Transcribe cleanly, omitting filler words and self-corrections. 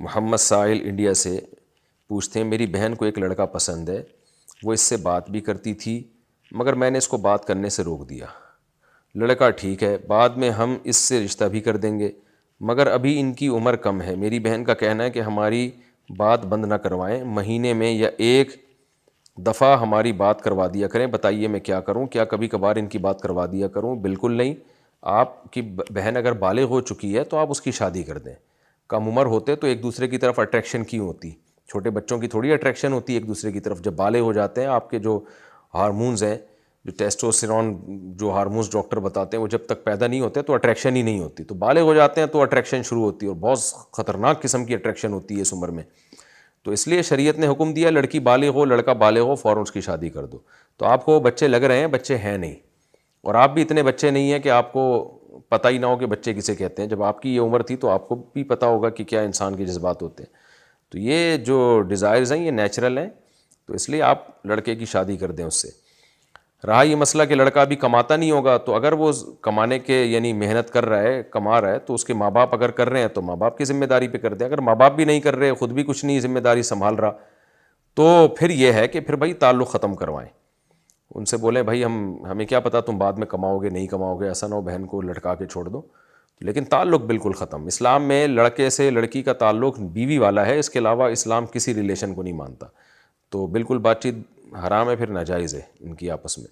محمد سائل انڈیا سے پوچھتے ہیں میری بہن کو ایک لڑکا پسند ہے، وہ اس سے بات بھی کرتی تھی مگر میں نے اس کو بات کرنے سے روک دیا۔ لڑکا ٹھیک ہے، بعد میں ہم اس سے رشتہ بھی کر دیں گے مگر ابھی ان کی عمر کم ہے۔ میری بہن کا کہنا ہے کہ ہماری بات بند نہ کروائیں، مہینے میں یا ایک دفعہ ہماری بات کروا دیا کریں، بتائیے میں کیا کروں؟ کیا کبھی کبھار ان کی بات کروا دیا کروں؟ بالکل نہیں، آپ کی بہن اگر بالغ ہو چکی ہے تو آپ اس کی شادی کر دیں۔ کم عمر ہوتے تو ایک دوسرے کی طرف اٹریکشن کیوں ہوتی؟ چھوٹے بچوں کی تھوڑی اٹریکشن ہوتی ہے ایک دوسرے کی طرف۔ جب بالغ ہو جاتے ہیں آپ کے جو ہارمونز ہیں، جو ٹیسٹوسٹیرون جو ہارمونز ڈاکٹر بتاتے ہیں، وہ جب تک پیدا نہیں ہوتے تو اٹریکشن ہی نہیں ہوتی۔ تو بالغ ہو جاتے ہیں تو اٹریکشن شروع ہوتی ہے، اور بہت خطرناک قسم کی اٹریکشن ہوتی ہے اس عمر میں۔ تو اس لیے شریعت نے حکم دیا لڑکی بالغ ہو لڑکا بالغ ہو فوراً اس کی شادی کر دو۔ تو آپ کو بچے لگ رہے ہیں، بچے ہیں نہیں، اور آپ بھی اتنے بچے نہیں ہیں کہ آپ کو پتہ ہی نہ ہو کہ بچے کسے کہتے ہیں۔ جب آپ کی یہ عمر تھی تو آپ کو بھی پتہ ہوگا کہ کیا انسان کے جذبات ہوتے ہیں۔ تو یہ جو ڈیزائرز ہیں یہ نیچرل ہیں، تو اس لیے آپ لڑکے کی شادی کر دیں اس سے۔ رہا یہ مسئلہ کہ لڑکا بھی کماتا نہیں ہوگا، تو اگر وہ کمانے کے یعنی محنت کر رہا ہے، کما رہا ہے، تو اس کے ماں باپ اگر کر رہے ہیں تو ماں باپ کی ذمہ داری پہ کر دیں۔ اگر ماں باپ بھی نہیں کر رہے، خود بھی کچھ نہیں ذمہ داری سنبھال رہا، تو پھر یہ ہے کہ پھر بھائی تعلق ختم کروائیں۔ ان سے بولیں بھائی ہمیں کیا پتہ تم بعد میں کماؤ گے نہیں کماؤ گے، ایسا نہ ہو بہن کو لٹکا کے چھوڑ دو، لیکن تعلق بالکل ختم۔ اسلام میں لڑکے سے لڑکی کا تعلق بیوی والا ہے، اس کے علاوہ اسلام کسی ریلیشن کو نہیں مانتا۔ تو بالکل بات چیت حرام ہے، پھر ناجائز ہے ان کی آپس میں۔